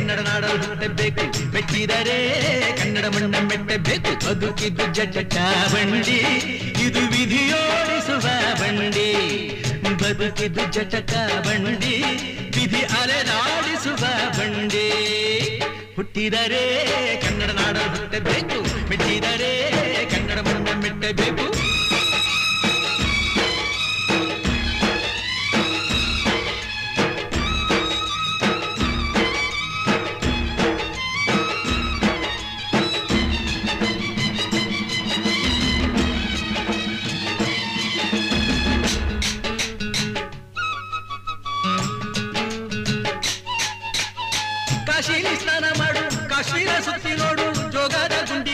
ಕನ್ನಡ ನಾಡಲು ಹುಟ್ಟಬೇಕು, ಮೆಚ್ಚಿದರೆ ಕನ್ನಡ ಮಣ್ಣ ಮೆಟ್ಟಬೇಕು. ಬದುಕಿದ್ದು ಜಟಕ ಬಂಡಿ, ಇದು ವಿಧಿಯೋಡಿಸುವ ಬಂಡಿ. ಬದುಕಿದ್ದು ಜಟಕ ಬಂಡಿ, ವಿಧಿ ಅಲೆದಾಡಿಸುವ ಬಂಡಿ. ಹುಟ್ಟಿದರೆ ಕನ್ನಡ ನಾಡಲು ಹುಟ್ಟಬೇಕು, ಮೆಚ್ಚಿದರೆ ಕನ್ನಡ ಮಣ್ಣ ಮೆಟ್ಟಬೇಕು. ಕಾಶಿಲಿ ಸ್ನಾನ ಮಾಡು, ಕಾಶ್ಮೀರ ಸುತ್ತಿ ನೋಡು, ಜೋಗದ ಗುಂಡಿ